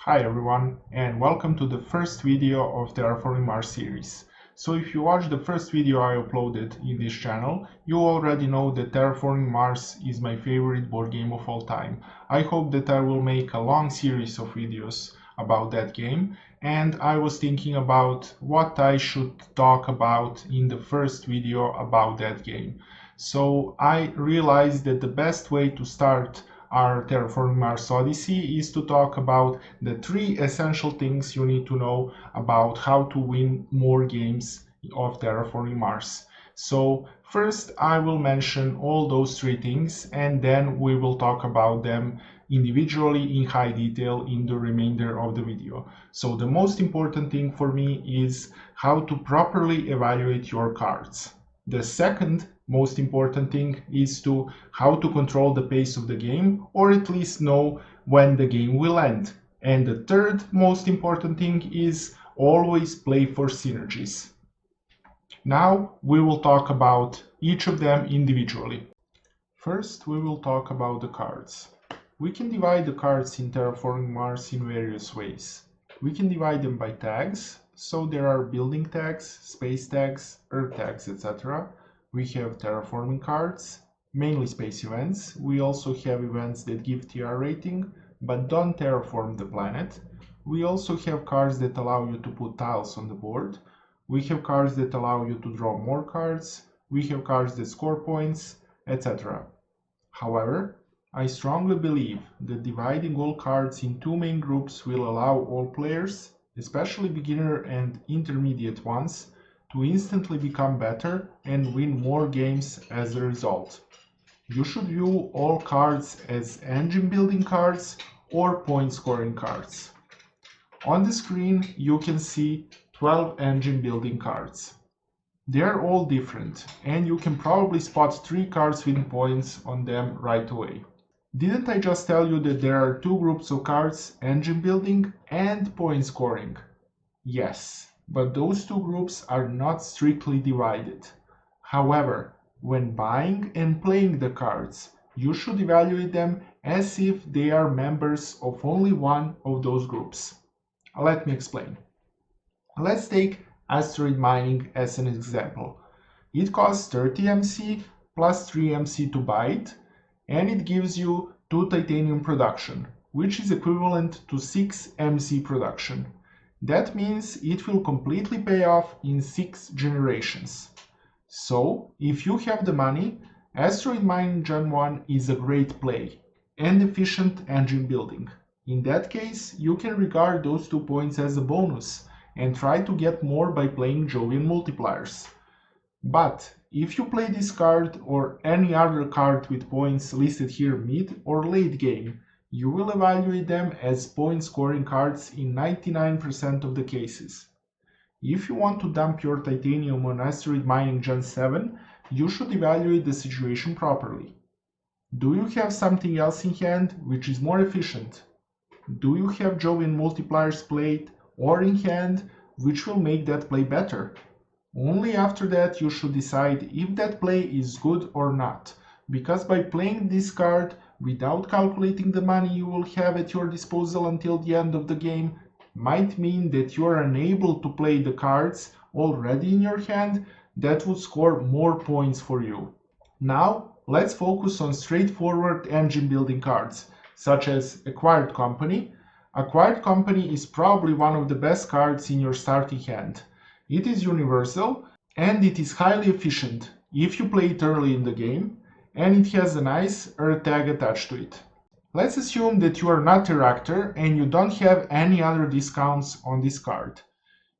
Hi everyone, and welcome to the first video of Terraforming Mars series. So if you watched the first video I uploaded in this channel, you already know that Terraforming Mars is my favorite board game of all time. I hope that I will make a long series of videos about that game, and I was thinking about what I should talk about in the first video about that game. So I realized that the best way to start our Terraforming Mars Odyssey is to talk about the three essential things you need to know about how to win more games of Terraforming Mars. So first I will mention all those three things, and then we will talk about them individually in high detail in the remainder of the video. So the most important thing for me is how to properly evaluate your cards. The second most important thing is how to control the pace of the game, or at least know when the game will end. And the third most important thing is always play for synergies. Now we will talk about each of them individually. First, we will talk about the cards. We can divide the cards in Terraforming Mars in various ways. We can divide them by tags, so there are building tags, space tags, earth tags, etc. We have terraforming cards, mainly space events. We also have events that give TR rating, but don't terraform the planet. We also have cards that allow you to put tiles on the board. We have cards that allow you to draw more cards. We have cards that score points, etc. However, I strongly believe that dividing all cards in two main groups will allow all players, especially beginner and intermediate ones, to instantly become better and win more games as a result. You should view all cards as engine building cards or point scoring cards. On the screen you can see 12 engine building cards. They are all different, and you can probably spot 3 cards with points on them right away. Didn't I just tell you that there are two groups of cards, engine building and point scoring? Yes, but those two groups are not strictly divided. However, when buying and playing the cards, you should evaluate them as if they are members of only one of those groups. Let me explain. Let's take asteroid mining as an example. It costs 30 MC plus 3 MC to buy it, and it gives you 2 titanium production, which is equivalent to 6 MC production. That means it will completely pay off in 6 generations. So, if you have the money, asteroid mining Gen 1 is a great play and efficient engine building. In that case, you can regard those 2 points as a bonus and try to get more by playing Jovian multipliers. But if you play this card or any other card with points listed here mid or late game, you will evaluate them as point scoring cards in 99% of the cases. If you want to dump your titanium on asteroid mining Gen 7, you should evaluate the situation properly. Do you have something else in hand which is more efficient? Do you have Jovian multipliers played or in hand which will make that play better? Only after that you should decide if that play is good or not, because by playing this card without calculating the money you will have at your disposal until the end of the game might mean that you are unable to play the cards already in your hand that would score more points for you. Now let's focus on straightforward engine building cards, such as Acquired Company. Acquired Company is probably one of the best cards in your starting hand. It is universal, and it is highly efficient if you play it early in the game, and it has a nice earth tag attached to it. Let's assume that you are not a reactor and you don't have any other discounts on this card.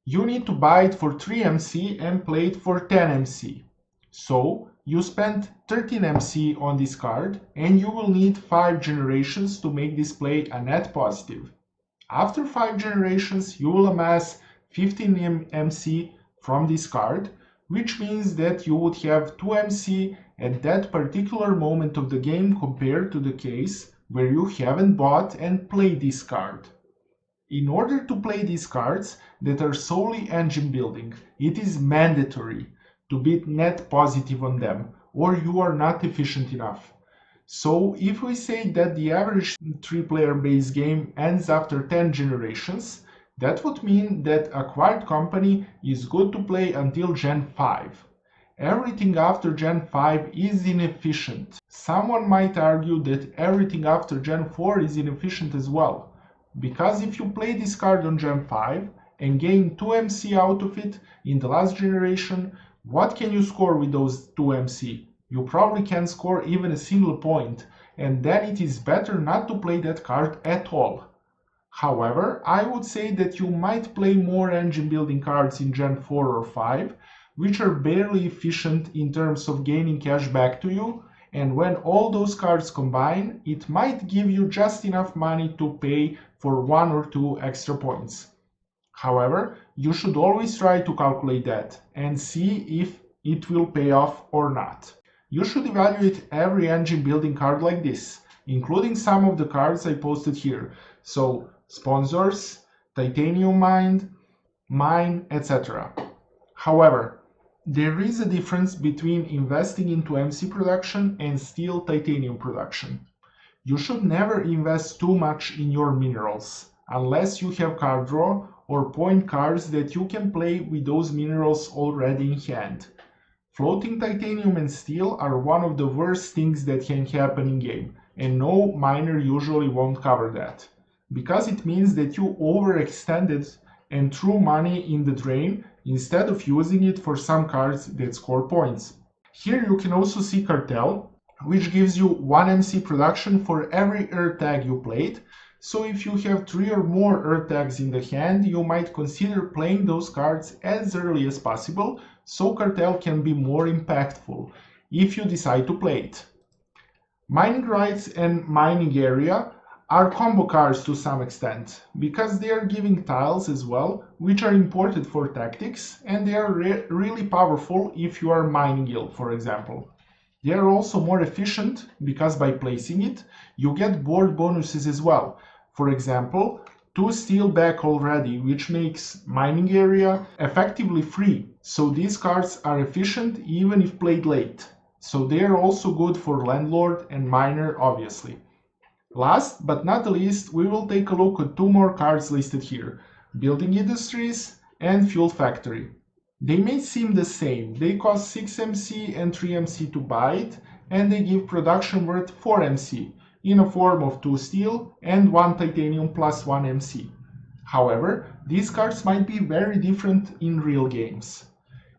You need to buy it for 3 MC and play it for 10 MC. So, you spend 13 MC on this card, and you will need 5 generations to make this play a net positive. After 5 generations, you will amass 15 MC from this card, which means that you would have 2 MC at that particular moment of the game compared to the case where you haven't bought and played this card. In order to play these cards that are solely engine building, it is mandatory to be net positive on them, or you are not efficient enough. So if we say that the average 3-player base game ends after 10 generations, that would mean that acquired company is good to play until Gen 5. Everything after Gen 5 is inefficient. Someone might argue that everything after Gen 4 is inefficient as well, because if you play this card on Gen 5 and gain 2 MC out of it in the last generation, what can you score with those 2 MC? You probably can't score even a single point, and then it is better not to play that card at all. However, I would say that you might play more engine building cards in Gen 4 or 5, which are barely efficient in terms of gaining cash back to you, and when all those cards combine, it might give you just enough money to pay for 1 or 2 extra points. However, you should always try to calculate that and see if it will pay off or not. You should evaluate every engine building card like this, including some of the cards I posted here. So, sponsors, titanium mine, etc. However, there is a difference between investing into MC production and steel titanium production. You should never invest too much in your minerals, unless you have card draw or point cards that you can play with those minerals already in hand. Floating titanium and steel are one of the worst things that can happen in game, and no miner usually won't cover that, because it means that you overextended and threw money in the drain instead of using it for some cards that score points. Here you can also see Cartel, which gives you 1 MC production for every Earth tag you played, so if you have 3 or more Earth tags in the hand, you might consider playing those cards as early as possible, so Cartel can be more impactful if you decide to play it. Mining rights and mining area are combo cards to some extent, because they are giving tiles as well, which are important for tactics, and they are really powerful if you are mining guild, for example. They are also more efficient, because by placing it, you get board bonuses as well. For example, 2 steel back already, which makes mining area effectively free, so these cards are efficient even if played late. So they are also good for landlord and miner, obviously. Last but not the least, we will take a look at 2 more cards listed here, Building Industries and Fuel Factory. They may seem the same, they cost 6 MC and 3 MC to buy it, and they give production worth 4 MC, in a form of 2 steel and 1 titanium plus 1 MC. However, these cards might be very different in real games.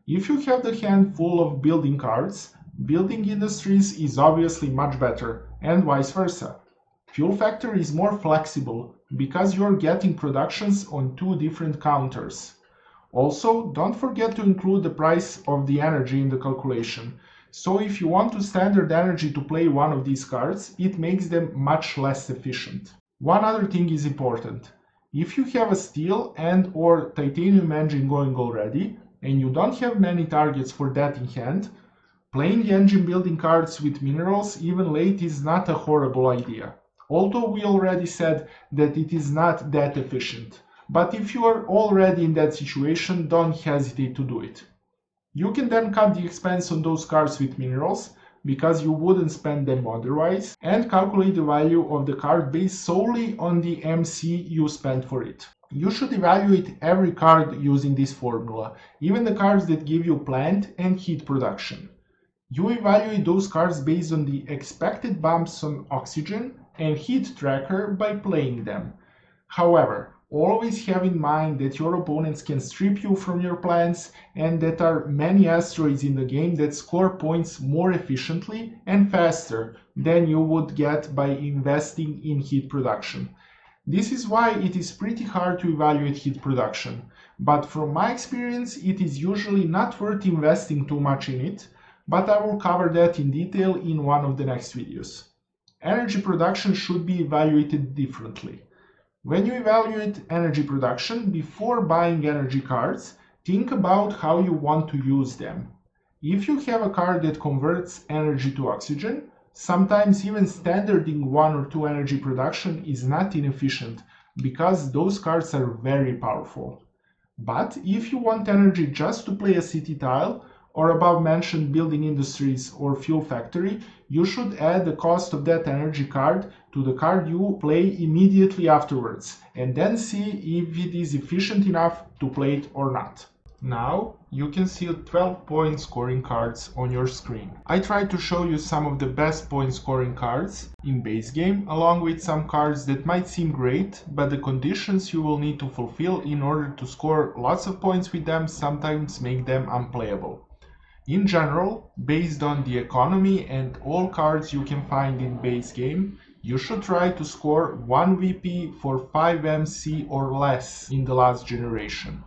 If you have the hand full of building cards, Building Industries is obviously much better, and vice versa. Fuel Factory is more flexible, because you're getting productions on 2 different counters. Also, don't forget to include the price of the energy in the calculation. So if you want to standard energy to play one of these cards, it makes them much less efficient. One other thing is important. If you have a steel and or titanium engine going already, and you don't have many targets for that in hand, playing engine building cards with minerals even late is not a horrible idea. Although we already said that it is not that efficient. But if you are already in that situation, don't hesitate to do it. You can then cut the expense on those cards with minerals, because you wouldn't spend them otherwise, and calculate the value of the card based solely on the MC you spent for it. You should evaluate every card using this formula, even the cards that give you plant and heat production. You evaluate those cards based on the expected bumps on oxygen and heat tracker by playing them. However, always have in mind that your opponents can strip you from your plants and that there are many asteroids in the game that score points more efficiently and faster than you would get by investing in heat production. This is why it is pretty hard to evaluate heat production, but from my experience it is usually not worth investing too much in it, but I will cover that in detail in one of the next videos. Energy production should be evaluated differently. When you evaluate energy production before buying energy cards, think about how you want to use them. If you have a card that converts energy to oxygen, sometimes even standarding 1 or 2 energy production is not inefficient, because those cards are very powerful. But if you want energy just to play a city tile, or above mentioned building industries or fuel factory, you should add the cost of that energy card to the card you play immediately afterwards, and then see if it is efficient enough to play it or not. Now you can see 12 point scoring cards on your screen. I tried to show you some of the best point scoring cards in base game, along with some cards that might seem great, but the conditions you will need to fulfill in order to score lots of points with them sometimes make them unplayable. In general, based on the economy and all cards you can find in base game, you should try to score 1 VP for 5 MC or less in the last generation.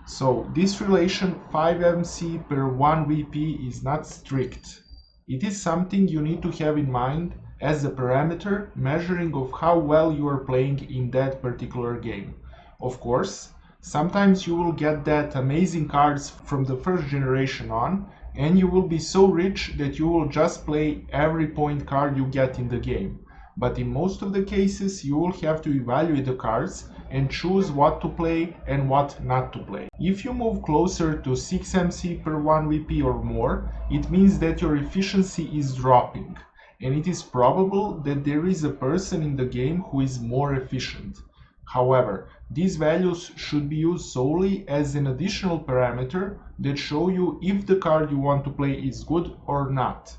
So this relation 5 MC per 1 VP is not strict. It is something you need to have in mind as a parameter measuring of how well you are playing in that particular game. Of course, sometimes you will get that amazing cards from the first generation on, and you will be so rich that you will just play every point card you get in the game. But in most of the cases, you will have to evaluate the cards and choose what to play and what not to play. If you move closer to 6 MC per 1 VP or more, it means that your efficiency is dropping, and it is probable that there is a person in the game who is more efficient. However, these values should be used solely as an additional parameter that show you if the card you want to play is good or not.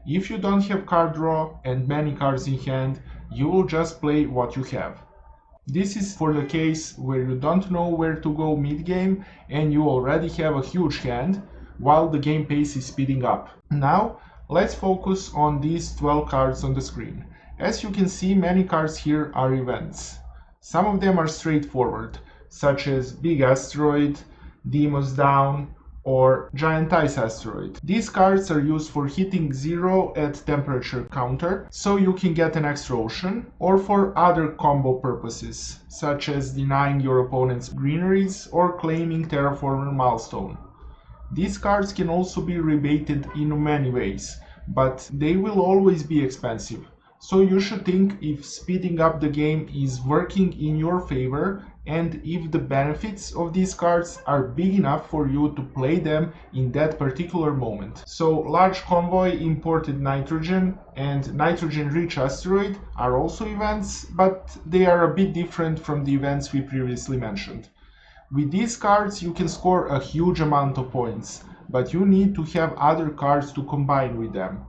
If you don't have card draw and many cards in hand, you will just play what you have. This is for the case where you don't know where to go mid-game and you already have a huge hand while the game pace is speeding up. Now, let's focus on these 12 cards on the screen. As you can see, many cards here are events. Some of them are straightforward, such as Big Asteroid, Deimos Down, or Giant Ice Asteroid. These cards are used for hitting 0 at temperature counter, so you can get an extra ocean, or for other combo purposes, such as denying your opponent's greeneries or claiming Terraformer milestone. These cards can also be rebated in many ways, but they will always be expensive. So you should think if speeding up the game is working in your favor and if the benefits of these cards are big enough for you to play them in that particular moment. So Large Convoy, Imported Nitrogen, and Nitrogen Rich Asteroid are also events, but they are a bit different from the events we previously mentioned. With these cards you can score a huge amount of points, but you need to have other cards to combine with them.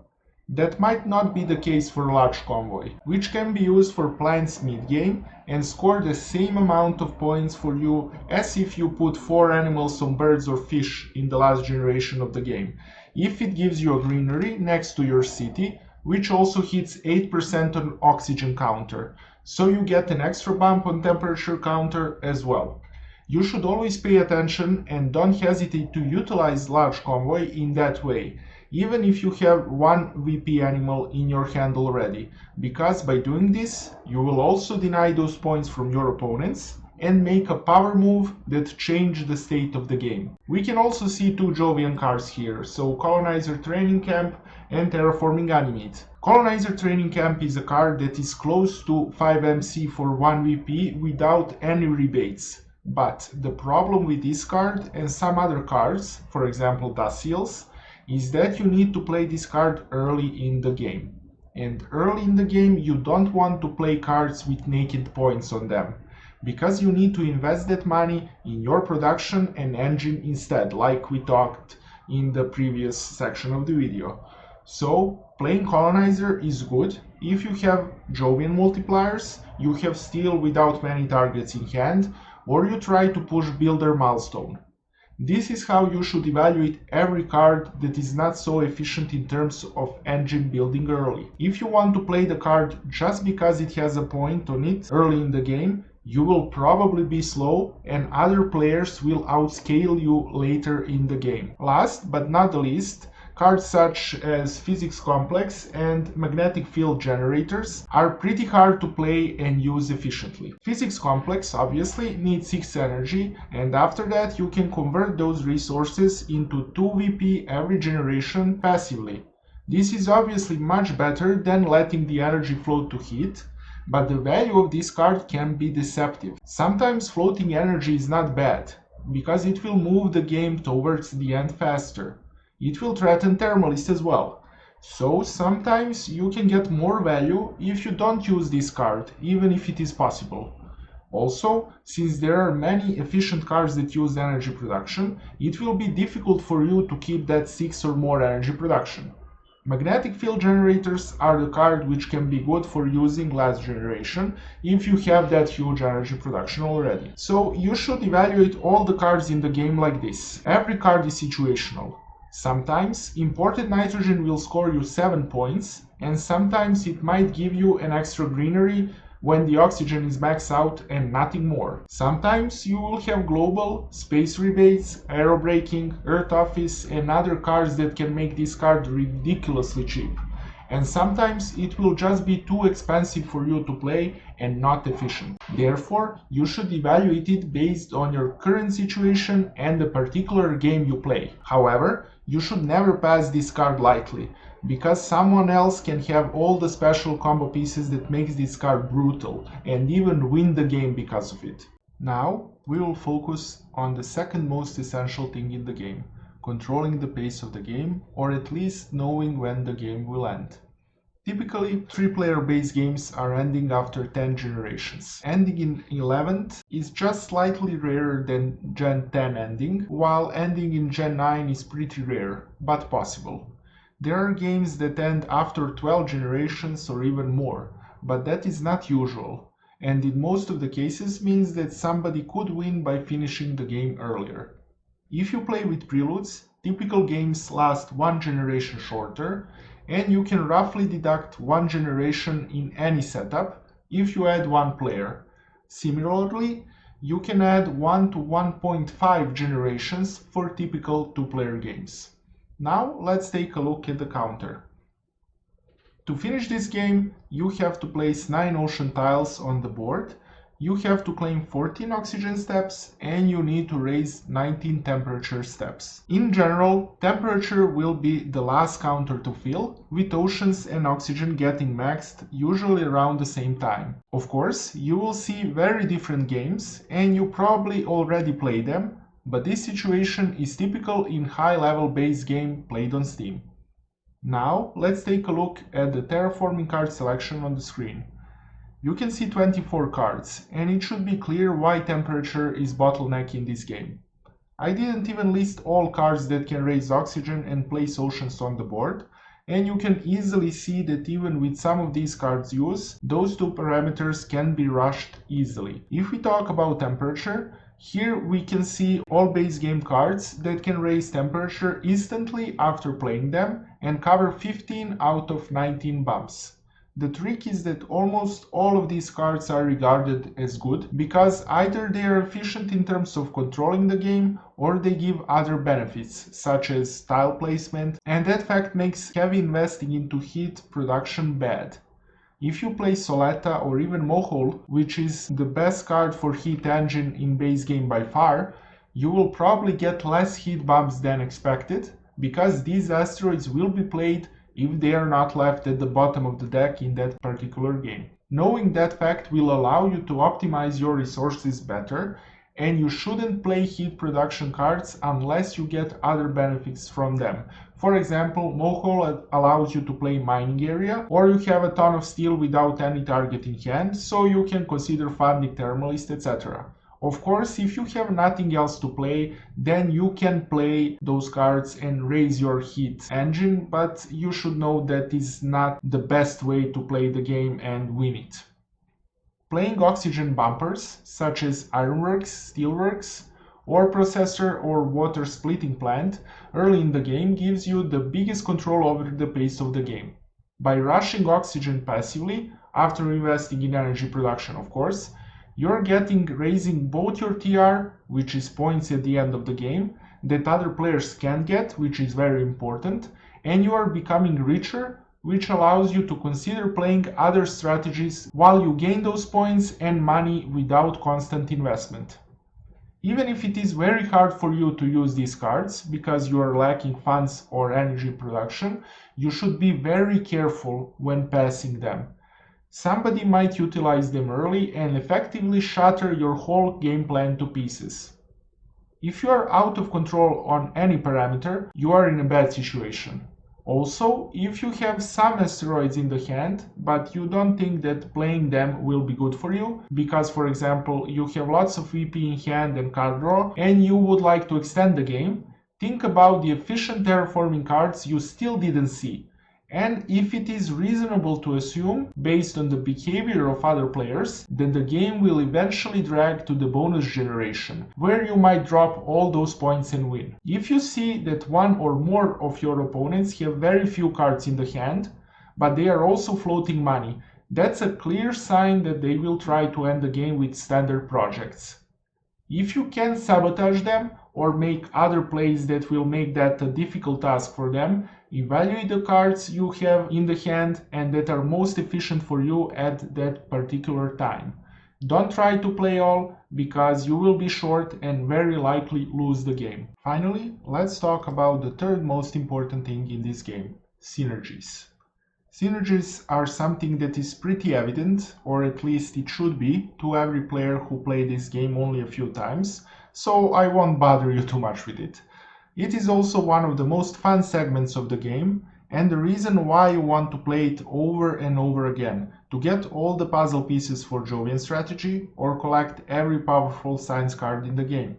That might not be the case for Large Convoy, which can be used for plants mid-game and score the same amount of points for you as if you put 4 animals on birds or fish in the last generation of the game, if it gives you a greenery next to your city, which also hits 8% on oxygen counter, so you get an extra bump on temperature counter as well. You should always pay attention and don't hesitate to utilize Large Convoy in that way, even if you have 1 VP animal in your hand already, because by doing this, you will also deny those points from your opponents and make a power move that changes the state of the game. We can also see 2 Jovian cards here, so Colonizer Training Camp and Terraforming Animate. Colonizer Training Camp is a card that is close to 5 MC for 1 VP without any rebates. But the problem with this card and some other cards, for example Daciels, is that you need to play this card early in the game. And early in the game you don't want to play cards with naked points on them, because you need to invest that money in your production and engine instead, like we talked in the previous section of the video. So playing Colonizer is good if you have Jovian multipliers, you have steel without many targets in hand, or you try to push Builder Milestone. This is how you should evaluate every card that is not so efficient in terms of engine building early. If you want to play the card just because it has a point on it early in the game, you will probably be slow and other players will outscale you later in the game. Last but not the least, cards such as Physics Complex and Magnetic Field Generators are pretty hard to play and use efficiently. Physics Complex obviously needs 6 energy, and after that you can convert those resources into 2 VP every generation passively. This is obviously much better than letting the energy float to hit, but the value of this card can be deceptive. Sometimes floating energy is not bad, because it will move the game towards the end faster. It will threaten Thermalist as well. So sometimes you can get more value if you don't use this card, even if it is possible. Also, since there are many efficient cards that use energy production, it will be difficult for you to keep that 6 or more energy production. Magnetic field generators are the card which can be good for using last generation if you have that huge energy production already. So you should evaluate all the cards in the game like this. Every card is situational. Sometimes imported nitrogen will score you 7 points, and sometimes it might give you an extra greenery when the oxygen is maxed out and nothing more. Sometimes you will have global, space rebates, aerobraking, earth office and other cards that can make this card ridiculously cheap. And sometimes it will just be too expensive for you to play and not efficient. Therefore, you should evaluate it based on your current situation and the particular game you play. However, you should never pass this card lightly, because someone else can have all the special combo pieces that makes this card brutal and even win the game because of it. Now we will focus on the second most essential thing in the game, controlling the pace of the game, or at least knowing when the game will end. Typically, 3-player base games are ending after 10 generations. Ending in 11th is just slightly rarer than Gen 10 ending, while ending in Gen 9 is pretty rare, but possible. There are games that end after 12 generations or even more, but that is not usual, and in most of the cases means that somebody could win by finishing the game earlier. If you play with preludes, typical games last 1 generation shorter, and you can roughly deduct 1 generation in any setup if you add 1 player. Similarly, you can add 1 to 1.5 generations for typical 2-player games. Now let's take a look at the counter. To finish this game, you have to place 9 ocean tiles on the board, you have to claim 14 oxygen steps, and you need to raise 19 temperature steps. In general, temperature will be the last counter to fill, with oceans and oxygen getting maxed usually around the same time. Of course, you will see very different games, and you probably already played them, but this situation is typical in high-level base game played on Steam. Now, let's take a look at the Terraforming card selection on the screen. You can see 24 cards, and it should be clear why temperature is bottleneck in this game. I didn't even list all cards that can raise oxygen and place oceans on the board, and you can easily see that even with some of these cards' use, those two parameters can be rushed easily. If we talk about temperature, here we can see all base game cards that can raise temperature instantly after playing them and cover 15 out of 19 bumps. The trick is that almost all of these cards are regarded as good because either they are efficient in terms of controlling the game or they give other benefits such as tile placement, and that fact makes heavy investing into heat production bad. If you play Soletta or even Mohol, which is the best card for heat engine in base game by far, you will probably get less heat bumps than expected because these asteroids will be played if they are not left at the bottom of the deck in that particular game. Knowing that fact will allow you to optimize your resources better, and you shouldn't play heat production cards unless you get other benefits from them. For example, Mohol allows you to play mining area, or you have a ton of steel without any target in hand, so you can consider funding Thermalist, etc. Of course, if you have nothing else to play, then you can play those cards and raise your heat engine, but you should know that is not the best way to play the game and win it. Playing oxygen bumpers, such as Ironworks, Steelworks, ore processor or water splitting plant, early in the game gives you the biggest control over the pace of the game. By rushing oxygen passively, after investing in energy production of course, you're raising both your TR, which is points at the end of the game, that other players can't get, which is very important, and you are becoming richer, which allows you to consider playing other strategies while you gain those points and money without constant investment. Even if it is very hard for you to use these cards because you are lacking funds or energy production, you should be very careful when passing them. Somebody might utilize them early and effectively shatter your whole game plan to pieces. If you are out of control on any parameter, you are in a bad situation. Also, if you have some asteroids in the hand, but you don't think that playing them will be good for you, because for example you have lots of VP in hand and card draw, and you would like to extend the game, think about the efficient terraforming cards you still didn't see. And if it is reasonable to assume, based on the behavior of other players, that the game will eventually drag to the bonus generation, where you might drop all those points and win. If you see that one or more of your opponents have very few cards in the hand, but they are also floating money, that's a clear sign that they will try to end the game with standard projects. If you can sabotage them or make other plays that will make that a difficult task for them, evaluate the cards you have in the hand and that are most efficient for you at that particular time. Don't try to play all, because you will be short and very likely lose the game. Finally, let's talk about the third most important thing in this game: synergies. Synergies are something that is pretty evident, or at least it should be, to every player who played this game only a few times, so I won't bother you too much with it. It is also one of the most fun segments of the game, and the reason why you want to play it over and over again, to get all the puzzle pieces for Jovian strategy, or collect every powerful science card in the game.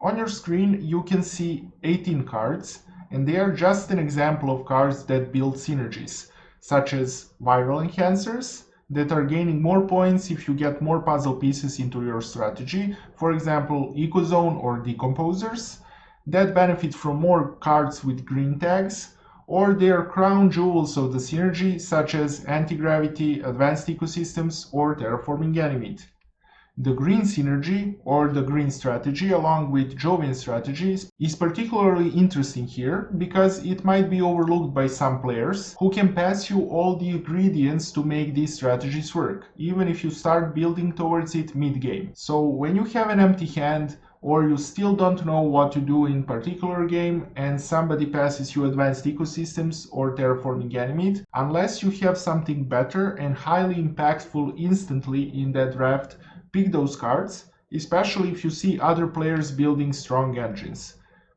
On your screen you can see 18 cards, and they are just an example of cards that build synergies, such as viral enhancers, that are gaining more points if you get more puzzle pieces into your strategy, for example Ecozone or Decomposers, that benefit from more cards with green tags, or they are crown jewels of the synergy, such as Anti-Gravity, Advanced Ecosystems, or Terraforming Ganymede. The green synergy, or the green strategy, along with Jovian strategies, is particularly interesting here because it might be overlooked by some players who can pass you all the ingredients to make these strategies work, even if you start building towards it mid-game. So when you have an empty hand, or you still don't know what to do in particular game, and somebody passes you Advanced Ecosystems or Terraforming Ganymede, unless you have something better and highly impactful instantly in that draft, pick those cards, especially if you see other players building strong engines.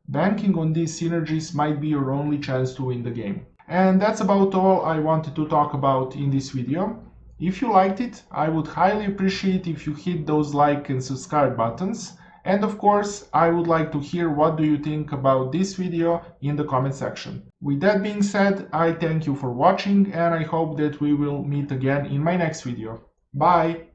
Banking on these synergies might be your only chance to win the game. And that's about all I wanted to talk about in this video. If you liked it, I would highly appreciate if you hit those like and subscribe buttons. And of course, I would like to hear what do you think about this video in the comment section. With that being said, I thank you for watching and I hope that we will meet again in my next video. Bye!